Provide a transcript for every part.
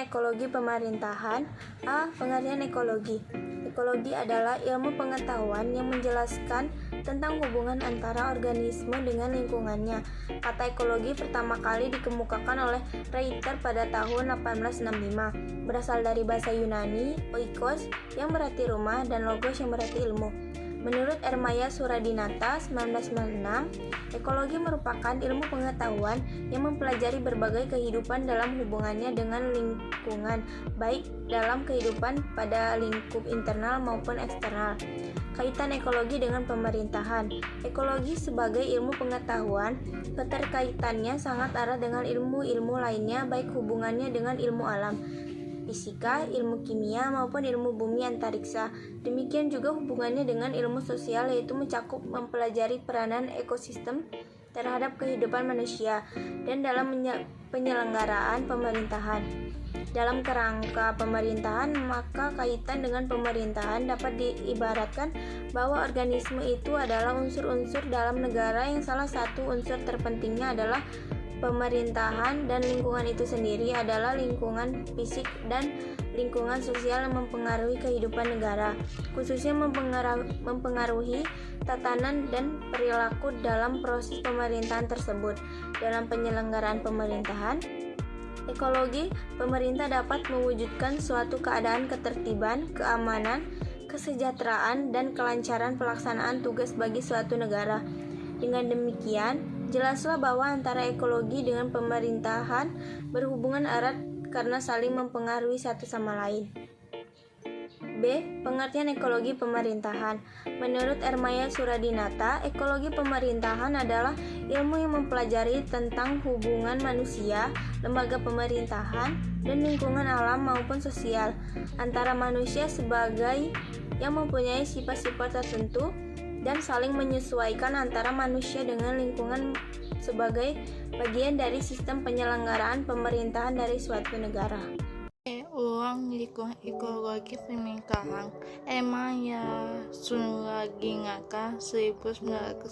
ekologi pemerintahan. A. Pengertian ekologi. Ekologi adalah ilmu pengetahuan yang menjelaskan tentang hubungan antara organisme dengan lingkungannya. Kata ekologi pertama kali dikemukakan oleh Reiter pada tahun 1865. Berasal dari bahasa Yunani, oikos yang berarti rumah dan logos yang berarti ilmu. Menurut Ermaya Suradinata 1996, ekologi merupakan ilmu pengetahuan yang mempelajari berbagai kehidupan dalam hubungannya dengan lingkungan, baik dalam kehidupan pada lingkup internal maupun eksternal. Kaitan ekologi dengan pemerintahan. Ekologi sebagai ilmu pengetahuan, keterkaitannya sangat erat dengan ilmu-ilmu lainnya, baik hubungannya dengan ilmu alam, fisika, ilmu kimia, maupun ilmu bumi antariksa. Demikian juga hubungannya dengan ilmu sosial, yaitu mencakup mempelajari peranan ekosistem terhadap kehidupan manusia dan dalam penyelenggaraan pemerintahan. Dalam kerangka pemerintahan, maka kaitan dengan pemerintahan dapat diibaratkan bahwa organisme itu adalah unsur-unsur dalam negara yang salah satu unsur terpentingnya adalah pemerintahan, dan lingkungan itu sendiri adalah lingkungan fisik dan lingkungan sosial yang mempengaruhi kehidupan negara, khususnya mempengaruhi tatanan dan perilaku dalam proses pemerintahan tersebut. Dalam penyelenggaraan pemerintahan, ekologi pemerintah dapat mewujudkan suatu keadaan ketertiban, keamanan, kesejahteraan, dan kelancaran pelaksanaan tugas bagi suatu negara. Dengan demikian, jelaslah bahwa antara ekologi dengan pemerintahan berhubungan erat karena saling mempengaruhi satu sama lain. B. Pengertian ekologi pemerintahan. Menurut Ermaya Suradinata, ekologi pemerintahan adalah ilmu yang mempelajari tentang hubungan manusia, lembaga pemerintahan, dan lingkungan alam maupun sosial antara manusia sebagai yang mempunyai sifat-sifat tertentu dan saling menyesuaikan antara manusia dengan lingkungan sebagai bagian dari sistem penyelenggaraan pemerintahan dari suatu negara. Uang lingkungan ekologi pemerintahan Ermaya Suradinata 1996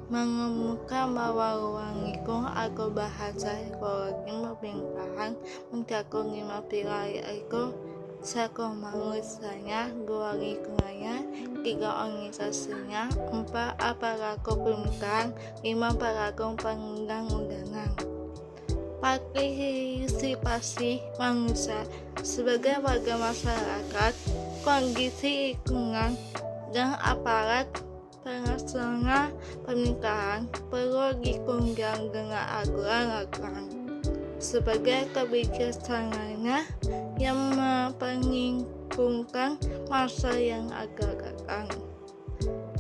mengemukakan bahwa ruang lingkungan atau bahasa ekologi pemerintahan mencakup 5 pilar, yaitu 1. Manusianya, 2. Lingkungannya, 3. Organisasinya, 4. Aparatur pemerintahan, 5. Aparatur perundang-undangan. Partisipasi manusia. Sebagai warga masyarakat, kondisi lingkungan dan aparat pelaksana pemerintahan perlu ditunjang dengan aturan-aturan sebagai kebijakannya yang memperhitungkan masa yang akan datang.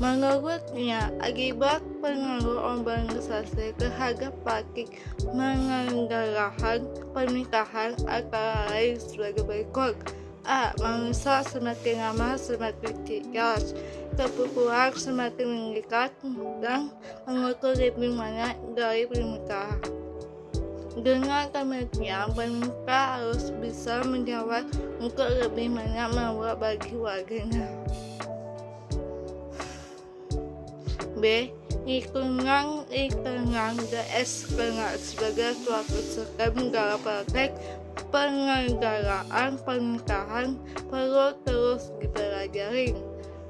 Menurutnya, akibat pengaruh organisasi terhadap praktik penyelenggaraan pemerintahan antara lain sebagai berikut. A. Manusia semakin lama semakin cerdas, kebutuhan semakin meningkat, dan mengukur lebih banyak dari pemerintahan. Dengan demikian, pemerintah harus bisa menjawab untuk lebih banyak manfaat bagi warganya. B. Lingkungan eksternal sebagai suatu sistem dalam praktek penyelenggaraan pemerintahan perlu terus dipelajari,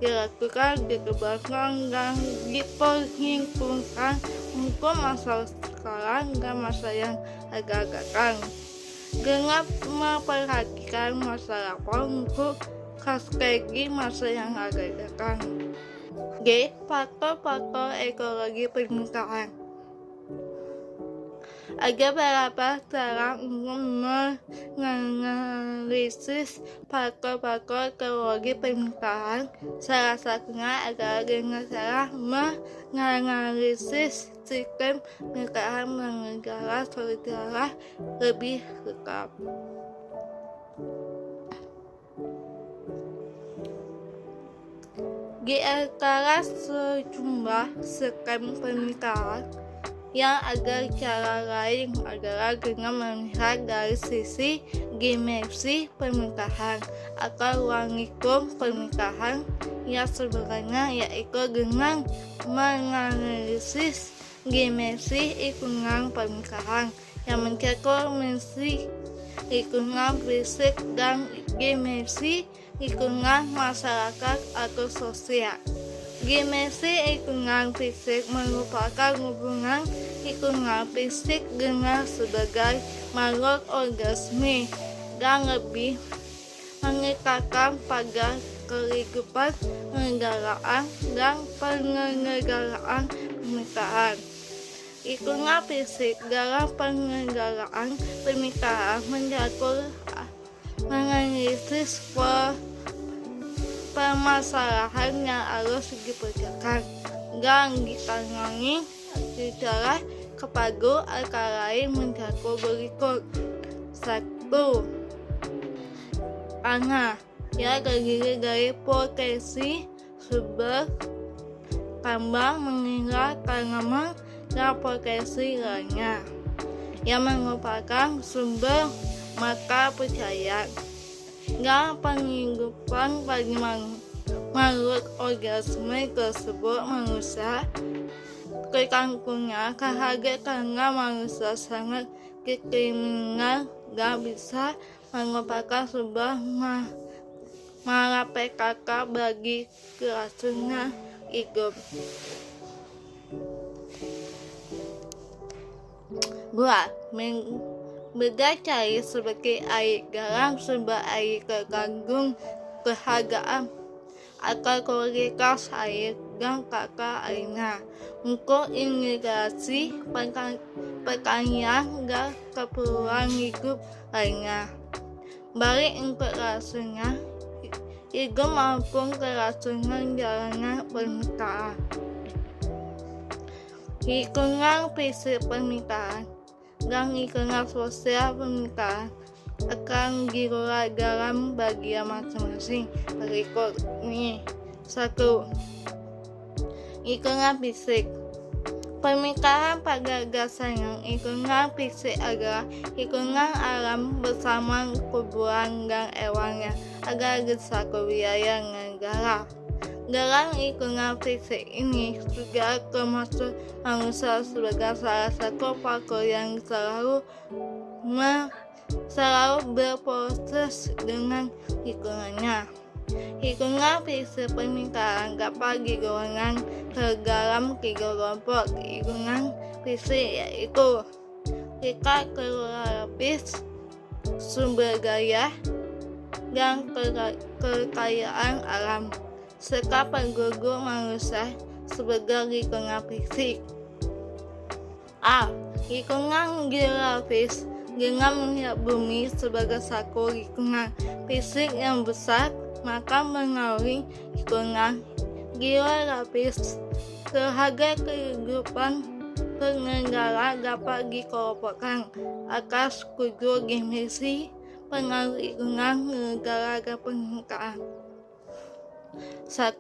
dilakukan, dikembangkan, dan diperhitungkan untuk masa sekarang dan masa yang akan datang, dengan memperhatikan masa lampau untuk strategi masa yang akan datang. G. Faktor-faktor ekologi pemerintahan. Ada beberapa cara untuk menganalisis faktor-faktor ekologi pemerintahan. Salah satunya adalah dengan cara menganalisis sistem pemerintahan negara secara lebih lengkap. Di antara sejumlah skema pemerintahan yang ada, cara lain adalah dengan melihat dari sisi dimensi pemerintahan atau ruang lingkup pemerintahan yang sebenarnya, yaitu dengan menganalisis dimensi lingkungan pemerintahan yang mencakup misi lingkungan fisik dan dimensi lingkungan masyarakat atau sosial. Dimensi lingkungan fisik merupakan hubungan lingkungan fisik dengan sebagai makhluk organisme dan lebih mengekakkan pada kehidupan kenegaraan dan penyelenggaraan pernikahan. Lingkungan fisik dalam penyelenggaraan pernikahan mengatur menganalisis permasalahan yang harus dipecahkan dan ditangani secara kepada antara lain mencakup berikut. 1. Anak yang terdiri dari potensi sumber tambang, mineral, tanaman, dan potensi lainnya yang merupakan sumber mata pencaharian dan penghidupan bagi makhluk organisme tersebut. Manusia kekangkungan keharga karena manusia sangat kriminal dan bisa merupakan sebuah malapetaka bagi keracunan hidup. 2. Berdasari sebagai air garam sumber air tergantung kehargaan akan kualitas air dan tata airnya untuk irigasi, pertanian, dan keperluan hidup lainnya. Baik interaksinya hidup maupun keracunan jalannya pernikahan. Lingkungan fisik pernikahan dan lingkungan sosial pernikahan akan dikelola dalam bagian masing-masing berikut ini. 1. Lingkungan fisik. Pernikahan pada dasarnya lingkungan fisik adalah lingkungan alam bersama kuburan dan hewannya agar satu wilayah negara. Dalam lingkungan fisik ini juga termasuk manusia sebagai salah satu faktor yang selalu berproses dengan lingkungannya. Lingkungan fisik pernikahan dapat digolongkan ke dalam 3 kelompok lingkungan fisik, yaitu tingkat geografis, sumber daya, dan kekayaan alam, serta penduduk manusia sebagai lingkungan fisik. A. Lingkungan geografis. Dengan melihat bumi sebagai satu lingkungan fisik yang besar, maka melalui lingkungan geografis terhadap kehidupan bernegara dapat dikelompokkan atas 7 dimensi pengaruh lingkungan negara dan pernikahan. 1.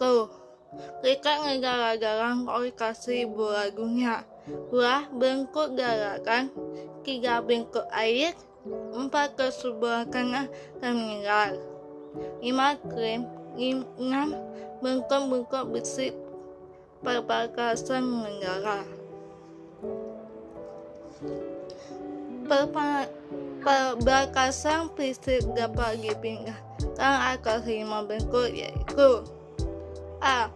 Tingkat negara dalam orientasi bola dunia. 2. Bentuk gerakan. 3. Bentuk air. 4. Kesuburan dan mineral. 5. Klaim. 6. Bentuk-bentuk besi perbatasan negara. Perbatasan fisik dapat dipindahkan atas 5 bentuk, yaitu A.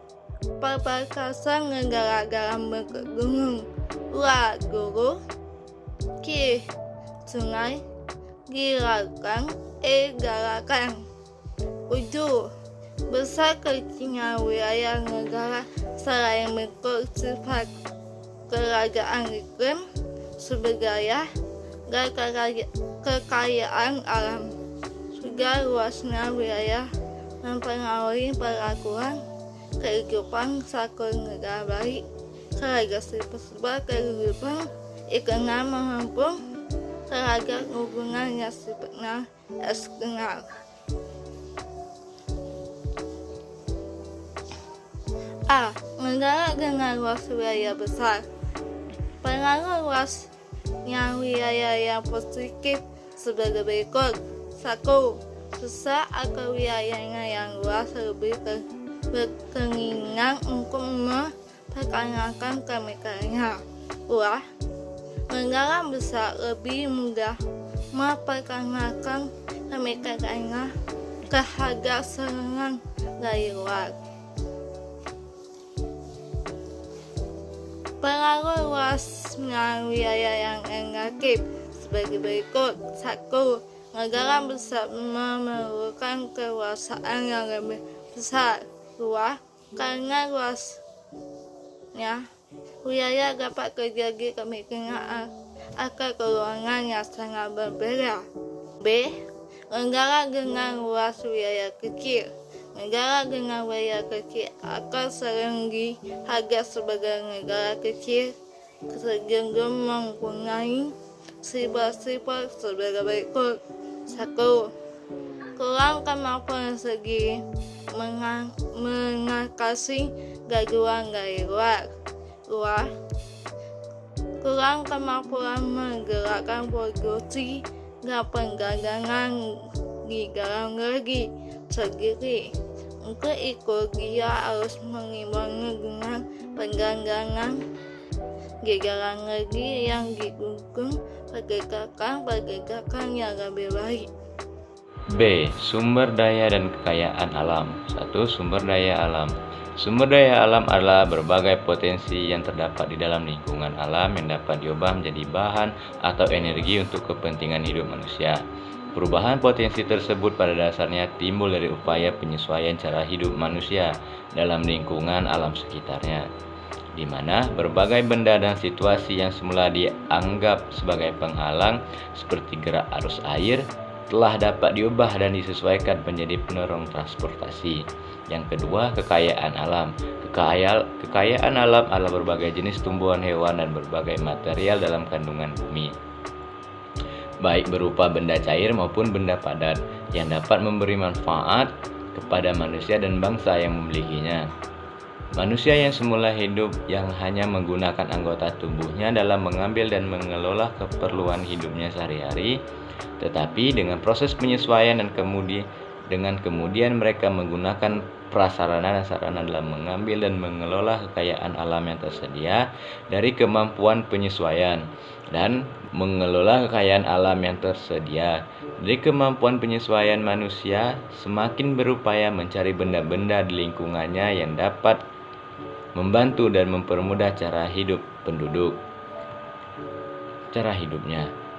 Perbatasan negara dalam bentuk gunung. 2. Gurun. Q. Sungai. G. Lautan. E. Daratan. 7. Besar kecilnya wilayah negara selain bentuk sifat kerajaan iklim, sumber daya, dan kekayaan alam. Juga luasnya wilayah mempengaruhi perlakuan kehidupan satu negara, baik keragasi tersebut kehidupan lingkungan maupun terhadap hubungan yang sifatnya eksternal. A. Negara dengan luas wilayah besar. Pengaruh luasnya wilayah yang positif sebagai berikut. 1. Besar atau wilayahnya yang luas lebih berkeinginan untuk memperkenalkan kemitranya. 2. Negara besar lebih mudah memperkenalkan pemikirannya kehaga serangan dari luar. Pengaruh luasnya wilayah yang negatif sebagai berikut. 1. Negara besar memerlukan kekuasaan yang lebih besar. 2. Karena luasnya wilayah dapat terjadi kemungkinan akan keuangan yang sangat berbeda. B. Negara dengan luas wilayah kecil. Negara dengan wilayah kecil akan sering dianggap sebagai negara kecil cenderung mempunyai sifat-sifat sebagai berikut. 1. Kurang kemampuan segi mengatasi gangguan dari luar. 2. Kurang kemampuan menggerakkan produksi dan perdagangan di dalam negeri sendiri. Untuk itu dia harus mengimbangi dengan perdagangan di dalam negeri yang didukung pergerakan yang lebih baik. B. Sumber daya dan kekayaan alam. 1. Sumber daya alam. Sumber daya alam adalah berbagai potensi yang terdapat di dalam lingkungan alam yang dapat diubah menjadi bahan atau energi untuk kepentingan hidup manusia. Perubahan potensi tersebut pada dasarnya timbul dari upaya penyesuaian cara hidup manusia dalam lingkungan alam sekitarnya, di mana berbagai benda dan situasi yang semula dianggap sebagai penghalang seperti gerak arus air telah dapat diubah dan disesuaikan menjadi penerang transportasi. Yang kedua, kekayaan alam. Kekayaan alam adalah berbagai jenis tumbuhan, hewan, dan berbagai material dalam kandungan bumi, baik berupa benda cair maupun benda padat, yang dapat memberi manfaat kepada manusia dan bangsa yang memilikinya. Manusia yang semula hidup yang hanya menggunakan anggota tubuhnya dalam mengambil dan mengelola keperluan hidupnya sehari-hari, tetapi dengan proses penyesuaian dan kemudian mereka menggunakan prasarana dan sarana dalam mengambil dan mengelola kekayaan alam yang tersedia dari kemampuan penyesuaian dan mengelola kekayaan alam yang tersedia dari kemampuan penyesuaian. Manusia semakin berupaya mencari benda-benda di lingkungannya yang dapat membantu dan mempermudah cara hidupnya.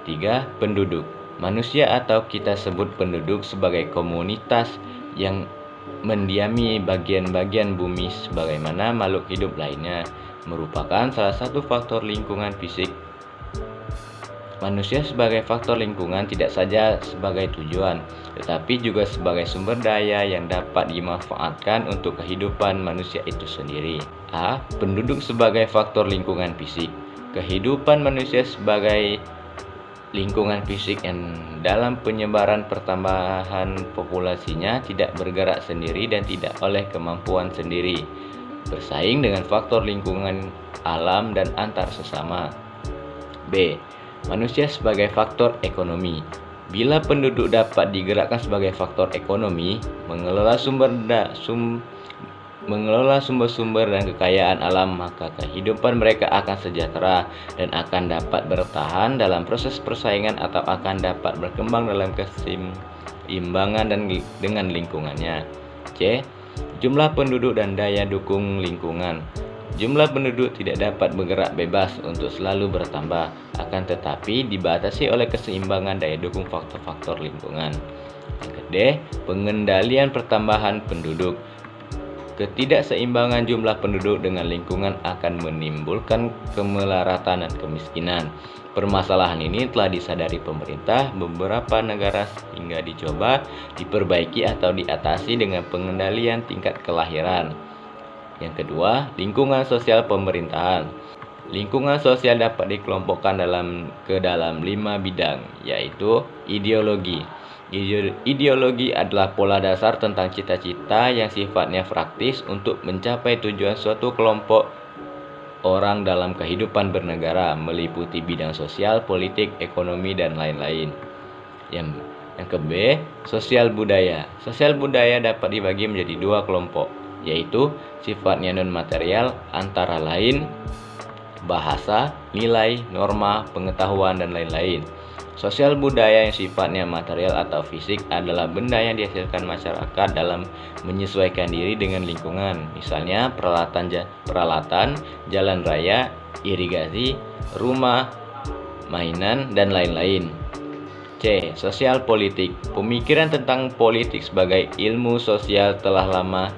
3. Penduduk. Manusia atau kita sebut penduduk sebagai komunitas yang mendiami bagian-bagian bumi sebagaimana makhluk hidup lainnya, merupakan salah satu faktor lingkungan fisik. Manusia sebagai faktor lingkungan tidak saja sebagai tujuan, tetapi juga sebagai sumber daya yang dapat dimanfaatkan untuk kehidupan manusia itu sendiri. A. Penduduk sebagai faktor lingkungan fisik. Kehidupan manusia sebagai lingkungan fisik yang dalam penyebaran pertambahan populasinya tidak bergerak sendiri dan tidak oleh kemampuan sendiri bersaing dengan faktor lingkungan alam dan antar sesama. B. Manusia sebagai faktor ekonomi. Bila penduduk dapat digerakkan sebagai faktor ekonomi, mengelola sumber-sumber dan kekayaan alam, maka kehidupan mereka akan sejahtera dan akan dapat bertahan dalam proses persaingan atau akan dapat berkembang dalam keseimbangan dengan lingkungannya. C. Jumlah penduduk dan daya dukung lingkungan. Jumlah penduduk tidak dapat bergerak bebas untuk selalu bertambah, akan tetapi dibatasi oleh keseimbangan daya dukung faktor-faktor lingkungan. D. Pengendalian pertambahan penduduk. Ketidakseimbangan jumlah penduduk dengan lingkungan akan menimbulkan kemelaratan dan kemiskinan. Permasalahan ini telah disadari pemerintah beberapa negara hingga dicoba diperbaiki atau diatasi dengan pengendalian tingkat kelahiran. Yang kedua, lingkungan sosial pemerintahan. Lingkungan sosial dapat dikelompokkan ke dalam 5 bidang, yaitu ideologi. Ideologi adalah pola dasar tentang cita-cita yang sifatnya praktis untuk mencapai tujuan suatu kelompok orang dalam kehidupan bernegara, meliputi bidang sosial, politik, ekonomi, dan lain-lain. Yang ke-B, sosial budaya. Sosial budaya dapat dibagi menjadi 2 kelompok, yaitu sifatnya non-material, antara lain bahasa, nilai, norma, pengetahuan, dan lain-lain. Sosial budaya yang sifatnya material atau fisik adalah benda yang dihasilkan masyarakat dalam menyesuaikan diri dengan lingkungan, misalnya peralatan, jalan raya, irigasi, rumah, mainan, dan lain-lain. C. Sosial politik. Pemikiran tentang politik sebagai ilmu sosial telah lama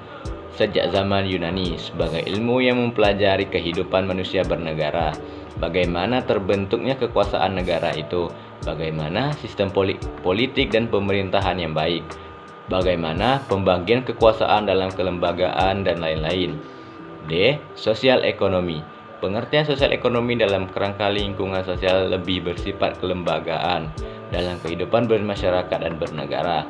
sejak zaman Yunani sebagai ilmu yang mempelajari kehidupan manusia bernegara, bagaimana terbentuknya kekuasaan negara itu, bagaimana sistem politik dan pemerintahan yang baik, bagaimana pembagian kekuasaan dalam kelembagaan, dan lain-lain. D. Sosial ekonomi. Pengertian sosial ekonomi dalam kerangka lingkungan sosial lebih bersifat kelembagaan dalam kehidupan bermasyarakat dan bernegara.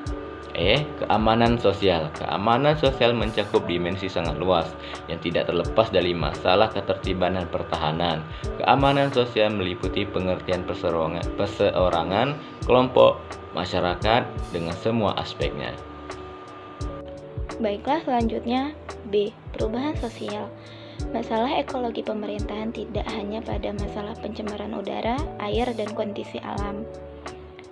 E. Keamanan sosial. Keamanan sosial mencakup dimensi sangat luas yang tidak terlepas dari masalah ketertiban dan pertahanan. Keamanan sosial meliputi pengertian perseorangan, kelompok, masyarakat dengan semua aspeknya. Baiklah, selanjutnya B. Perubahan sosial. Masalah ekologi pemerintahan tidak hanya pada masalah pencemaran udara, air, dan kondisi alam,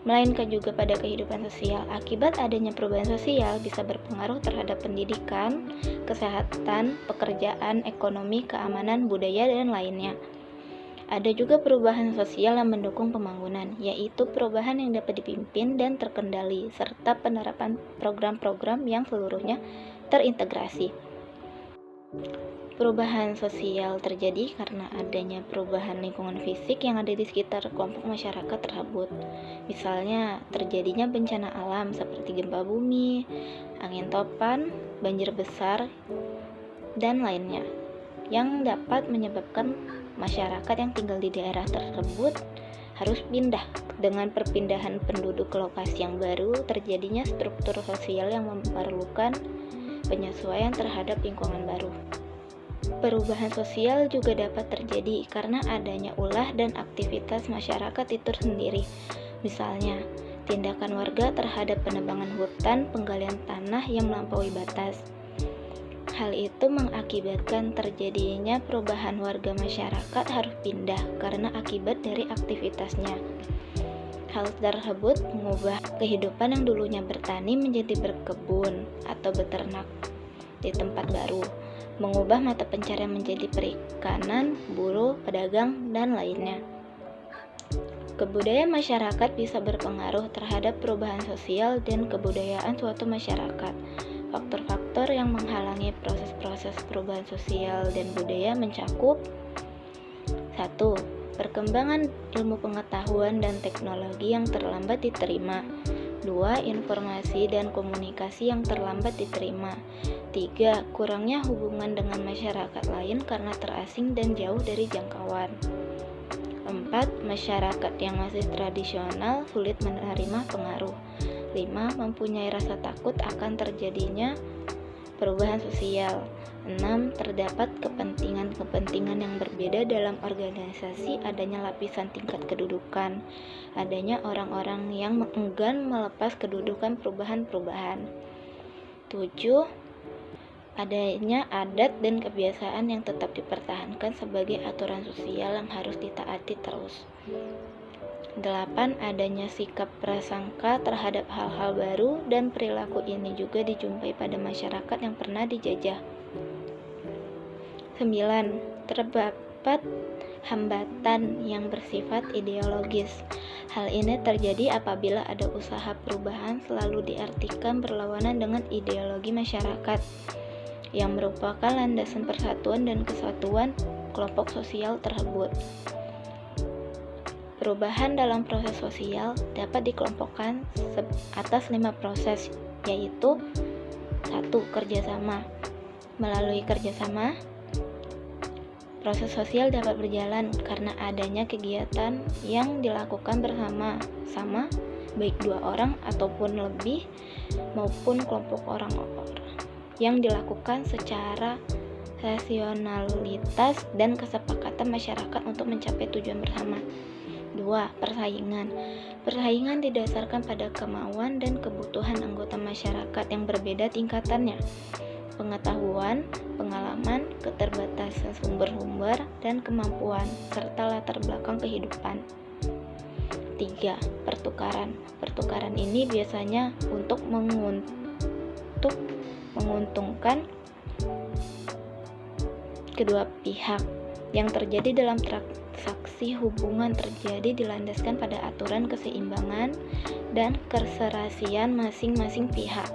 melainkan juga pada kehidupan sosial. Akibat adanya perubahan sosial bisa berpengaruh terhadap pendidikan, kesehatan, pekerjaan, ekonomi, keamanan, budaya, dan lainnya. Ada juga perubahan sosial yang mendukung pembangunan, yaitu perubahan yang dapat dipimpin dan terkendali, serta penerapan program-program yang seluruhnya terintegrasi. Perubahan sosial terjadi karena adanya perubahan lingkungan fisik yang ada di sekitar kelompok masyarakat tersebut. Misalnya, terjadinya bencana alam seperti gempa bumi, angin topan, banjir besar, dan lainnya, yang dapat menyebabkan masyarakat yang tinggal di daerah tersebut harus pindah. Dengan perpindahan penduduk ke lokasi yang baru, terjadinya struktur sosial yang memerlukan penyesuaian terhadap lingkungan baru. Perubahan sosial juga dapat terjadi karena adanya ulah dan aktivitas masyarakat itu sendiri. Misalnya, tindakan warga terhadap penebangan hutan, penggalian tanah yang melampaui batas. Hal itu mengakibatkan terjadinya perubahan warga masyarakat harus pindah karena akibat dari aktivitasnya. Hal tersebut mengubah kehidupan yang dulunya bertani menjadi berkebun atau beternak di tempat baru, mengubah mata pencarian menjadi perikanan, buruh, pedagang, dan lainnya. Kebudayaan masyarakat bisa berpengaruh terhadap perubahan sosial dan kebudayaan suatu masyarakat. Faktor-faktor yang menghalangi proses-proses perubahan sosial dan budaya mencakup 1. Perkembangan ilmu pengetahuan dan teknologi yang terlambat diterima. 2. Informasi dan komunikasi yang terlambat diterima. 3. Kurangnya hubungan dengan masyarakat lain karena terasing dan jauh dari jangkauan. 4. Masyarakat yang masih tradisional sulit menerima pengaruh. 5. Mempunyai rasa takut akan terjadinya perubahan sosial. 6. Terdapat kepentingan-kepentingan yang berbeda dalam organisasi, adanya lapisan tingkat kedudukan, adanya orang-orang yang enggan melepas kedudukan perubahan-perubahan. 7. Adanya adat dan kebiasaan yang tetap dipertahankan sebagai aturan sosial yang harus ditaati terus. 8. Adanya sikap prasangka terhadap hal-hal baru dan perilaku ini juga dijumpai pada masyarakat yang pernah dijajah. 9. Terdapat hambatan yang bersifat ideologis. Hal ini terjadi apabila ada usaha perubahan selalu diartikan berlawanan dengan ideologi masyarakat yang merupakan landasan persatuan dan kesatuan kelompok sosial tersebut. Perubahan dalam proses sosial dapat dikelompokkan atas 5 proses, yaitu 1. Kerjasama. Melalui kerjasama, proses sosial dapat berjalan karena adanya kegiatan yang dilakukan bersama-sama, baik 2 orang ataupun lebih, maupun kelompok orang-orang, yang dilakukan secara rasionalitas dan kesepakatan masyarakat untuk mencapai tujuan bersama. 2. Persaingan. Persaingan didasarkan pada kemauan dan kebutuhan anggota masyarakat yang berbeda tingkatannya, pengetahuan, pengalaman, keterbatasan sumber-sumber, dan kemampuan, serta latar belakang kehidupan. 3. Pertukaran. Pertukaran ini biasanya untuk menguntungkan kedua pihak. Yang terjadi dalam transaksi hubungan terjadi dilandaskan pada aturan keseimbangan dan keserasian masing-masing pihak.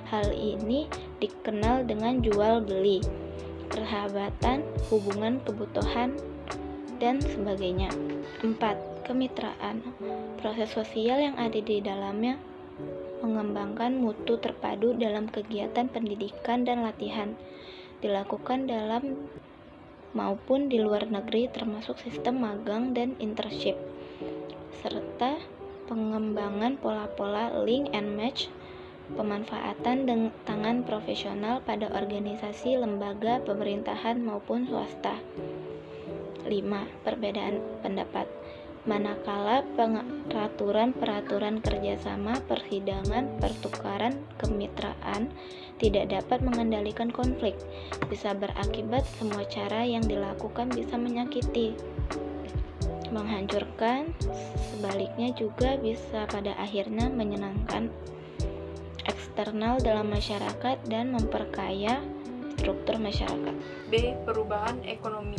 Hal ini dikenal dengan jual beli, persahabatan, hubungan kebutuhan, dan sebagainya. 4. Kemitraan. Proses sosial yang ada di dalamnya mengembangkan mutu terpadu dalam kegiatan pendidikan dan latihan, dilakukan dalam maupun di luar negeri, termasuk sistem magang dan internship, serta pengembangan pola-pola link and match, pemanfaatan tangan profesional pada organisasi, lembaga, pemerintahan maupun swasta. 5. Perbedaan pendapat. Manakala peraturan kerjasama, persidangan, pertukaran, kemitraan tidak dapat mengendalikan konflik, bisa berakibat semua cara yang dilakukan bisa menyakiti, menghancurkan, sebaliknya juga bisa pada akhirnya menyenangkan eksternal dalam masyarakat dan memperkaya struktur masyarakat. B. Perubahan ekonomi.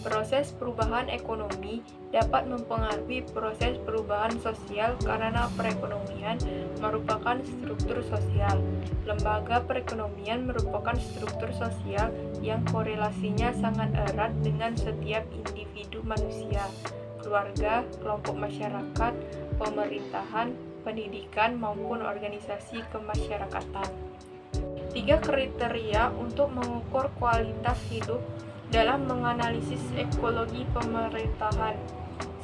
Proses perubahan ekonomi dapat mempengaruhi proses perubahan sosial karena perekonomian merupakan struktur sosial. Lembaga perekonomian merupakan struktur sosial yang korelasinya sangat erat dengan setiap individu manusia, keluarga, kelompok masyarakat, pemerintahan, pendidikan, maupun organisasi kemasyarakatan. 3 kriteria untuk mengukur kualitas hidup dalam menganalisis ekologi pemerintahan.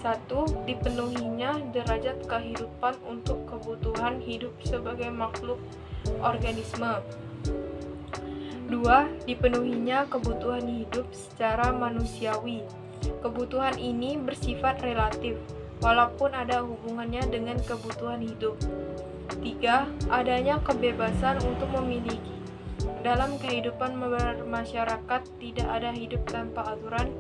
1. Dipenuhinya derajat kehidupan untuk kebutuhan hidup sebagai makhluk organisme. 2. Dipenuhinya kebutuhan hidup secara manusiawi. Kebutuhan ini bersifat relatif, walaupun ada hubungannya dengan kebutuhan hidup. 3. Adanya kebebasan untuk memiliki. Dalam kehidupan bermasyarakat tidak ada hidup tanpa aturan.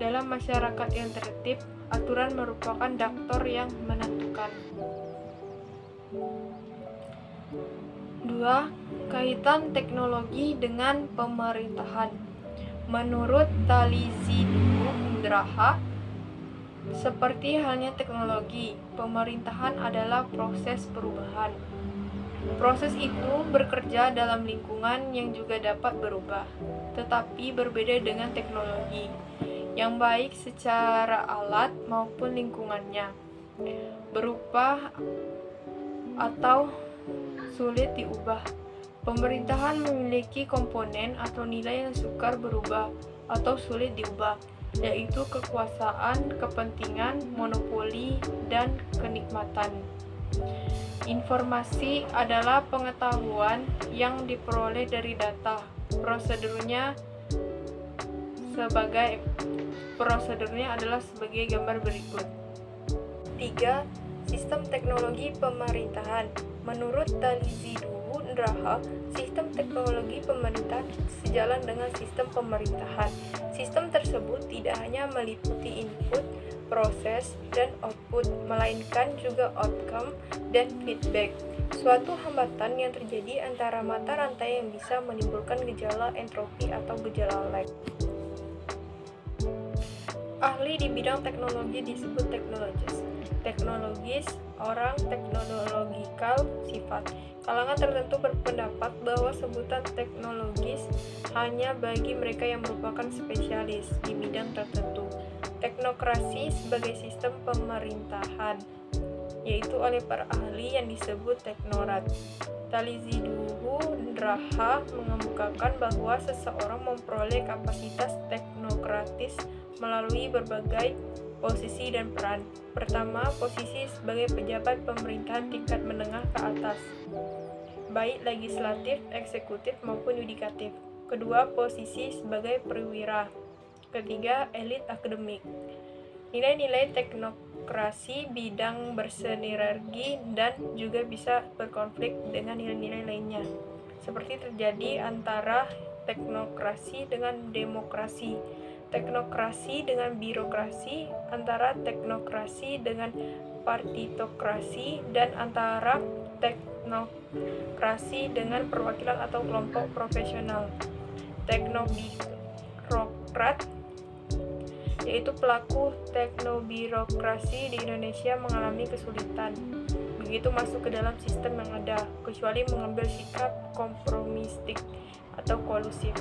Dalam masyarakat yang tertib, aturan merupakan faktor yang menentukan. 2. Kaitan teknologi dengan pemerintahan. Menurut Talizidu Indraha, seperti halnya teknologi, pemerintahan adalah proses perubahan. Proses itu bekerja dalam lingkungan yang juga dapat berubah, tetapi berbeda dengan teknologi, yang baik secara alat maupun lingkungannya, berubah atau sulit diubah. Pemerintahan memiliki komponen atau nilai yang sukar berubah atau sulit diubah, yaitu kekuasaan, kepentingan, monopoli, dan kenikmatan. Informasi adalah pengetahuan yang diperoleh dari data. Prosedurnya adalah sebagai gambar berikut. 3. Sistem teknologi pemerintahan. Menurut Talizidu Indraha, sistem teknologi pemerintahan sejalan dengan sistem pemerintahan. Sistem tersebut tidak hanya meliputi input, proses, dan output, melainkan juga outcome dan feedback, suatu hambatan yang terjadi antara mata rantai yang bisa menimbulkan gejala entropi atau gejala lag. Ahli di bidang teknologi disebut teknologis, orang teknologikal, sifat. Kalangan tertentu berpendapat bahwa sebutan teknologis hanya bagi mereka yang merupakan spesialis di bidang tertentu. Teknokrasi sebagai sistem pemerintahan, yaitu oleh para ahli yang disebut teknokrat. Talizidu Indraha mengemukakan bahwa seseorang memperoleh kapasitas teknokratis melalui berbagai posisi dan peran. Pertama, posisi sebagai pejabat pemerintahan tingkat menengah ke atas, baik legislatif, eksekutif, maupun yudikatif. Kedua, posisi sebagai perwira. Ketiga, elit akademik. Nilai-nilai teknokrasi bidang bersinergi dan juga bisa berkonflik dengan nilai-nilai lainnya, seperti terjadi antara teknokrasi dengan demokrasi. teknokrasi dengan birokrasi, antara teknokrasi dengan partitokrasi, dan antara teknokrasi dengan perwakilan atau kelompok profesional. Teknobirokrat, yaitu pelaku teknobirokrasi di Indonesia, mengalami kesulitan begitu masuk ke dalam sistem yang ada, kecuali mengambil sikap kompromistik atau kolusif.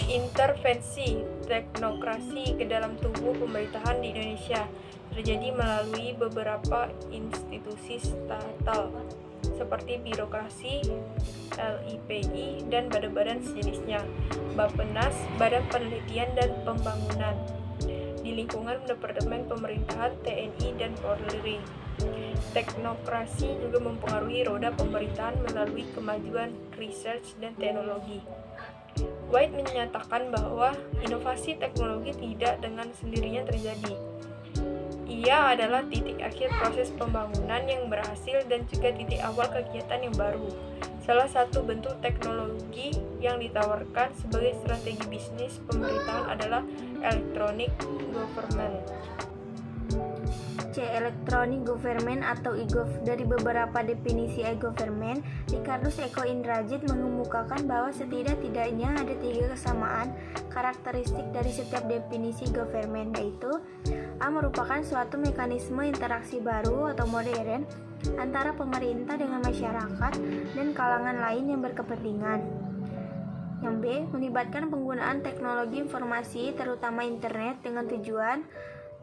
Intervensi teknokrasi ke dalam tubuh pemerintahan di Indonesia terjadi melalui beberapa institusi statal seperti birokrasi, LIPI, dan badan-badan sejenisnya, Bappenas, Badan Penelitian dan Pembangunan, di lingkungan Departemen Pemerintahan TNI dan Polri. Teknokrasi juga mempengaruhi roda pemerintahan melalui kemajuan research dan teknologi. White menyatakan bahwa inovasi teknologi tidak dengan sendirinya terjadi. Ia adalah titik akhir proses pembangunan yang berhasil dan juga titik awal kegiatan yang baru. Salah satu bentuk teknologi yang ditawarkan sebagai strategi bisnis pemerintahan adalah electronic government. Electronic Government atau e-gov. Dari beberapa definisi e-government, Ricardus Eko Indrajit mengemukakan bahwa setidak-tidaknya ada 3 kesamaan karakteristik dari setiap definisi government, yaitu A. Merupakan suatu mekanisme interaksi baru atau modern antara pemerintah dengan masyarakat dan kalangan lain yang berkepentingan. Yang B. Melibatkan penggunaan teknologi informasi terutama internet dengan tujuan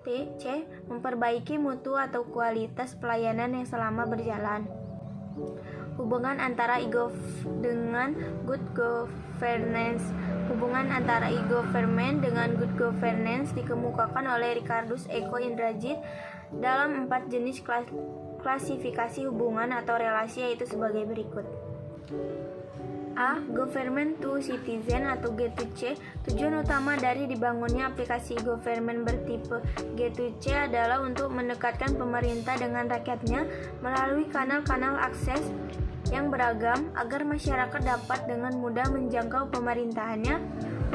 C. Memperbaiki mutu atau kualitas pelayanan yang selama berjalan. Hubungan antara e-gov dengan good governance. Hubungan antara e-government dengan good governance dikemukakan oleh Ricardus Eko Indrajit dalam 4 jenis klasifikasi hubungan atau relasi, yaitu sebagai berikut. A. Government to Citizen atau G2C. Tujuan utama dari dibangunnya aplikasi government bertipe G2C adalah untuk mendekatkan pemerintah dengan rakyatnya melalui kanal-kanal akses yang beragam agar masyarakat dapat dengan mudah menjangkau pemerintahannya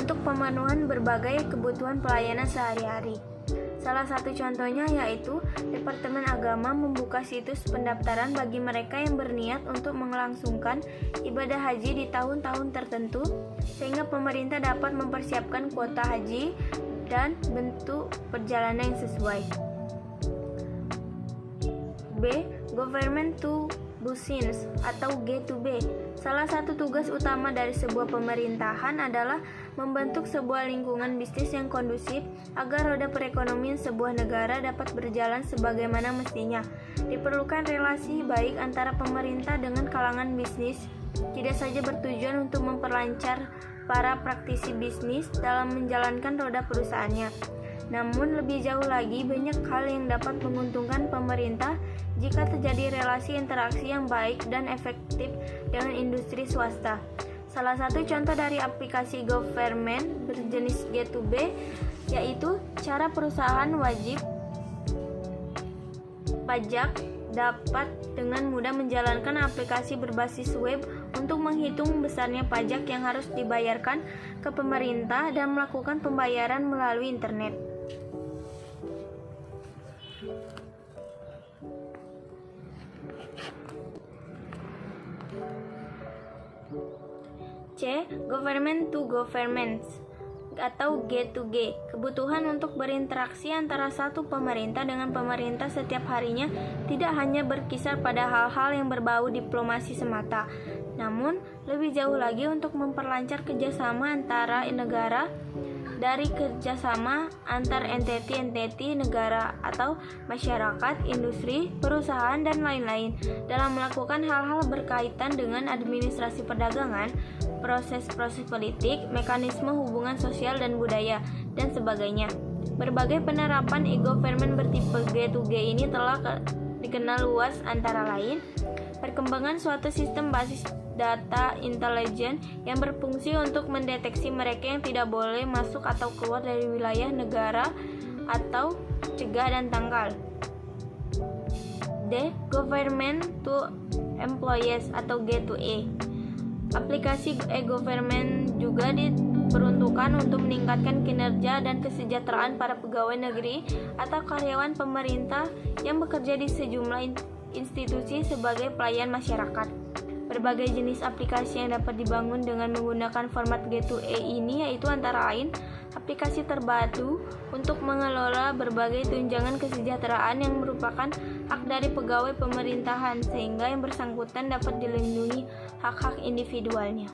untuk pemenuhan berbagai kebutuhan pelayanan sehari-hari. Salah satu contohnya yaitu Departemen Agama membuka situs pendaftaran bagi mereka yang berniat untuk melangsungkan ibadah haji di tahun-tahun tertentu, sehingga pemerintah dapat mempersiapkan kuota haji dan bentuk perjalanan yang sesuai. B. Government to Business atau G2B. Salah satu tugas utama dari sebuah pemerintahan adalah membentuk sebuah lingkungan bisnis yang kondusif agar roda perekonomian sebuah negara dapat berjalan sebagaimana mestinya. Diperlukan relasi baik antara pemerintah dengan kalangan bisnis, tidak saja bertujuan untuk memperlancar para praktisi bisnis dalam menjalankan roda perusahaannya, namun lebih jauh lagi banyak hal yang dapat menguntungkan pemerintah jika terjadi relasi interaksi yang baik dan efektif dengan industri swasta. Salah satu contoh dari aplikasi government berjenis G2B yaitu cara perusahaan wajib pajak dapat dengan mudah menjalankan aplikasi berbasis web untuk menghitung besarnya pajak yang harus dibayarkan ke pemerintah dan melakukan pembayaran melalui internet. C. Government to Governments atau G2G. Kebutuhan untuk berinteraksi antara satu pemerintah dengan pemerintah setiap harinya tidak hanya berkisar pada hal-hal yang berbau diplomasi semata, namun lebih jauh lagi untuk memperlancar kerjasama antara negara, dari kerjasama antar entiti negara atau masyarakat, industri, perusahaan, dan lain-lain dalam melakukan hal-hal berkaitan dengan administrasi perdagangan, proses-proses politik, mekanisme hubungan sosial dan budaya, dan sebagainya. Berbagai penerapan e-government bertipe G2G ini telah dikenal luas, antara lain perkembangan suatu sistem basis data intelijen yang berfungsi untuk mendeteksi mereka yang tidak boleh masuk atau keluar dari wilayah negara atau cegah dan tangkal. D. Government to Employees atau G2E. Aplikasi e-government juga diperuntukkan untuk meningkatkan kinerja dan kesejahteraan para pegawai negeri atau karyawan pemerintah yang bekerja di sejumlah institusi sebagai pelayan masyarakat. Berbagai jenis aplikasi yang dapat dibangun dengan menggunakan format G2E ini yaitu antara lain aplikasi terpadu untuk mengelola berbagai tunjangan kesejahteraan yang merupakan hak dari pegawai pemerintahan sehingga yang bersangkutan dapat dilindungi hak-hak individualnya.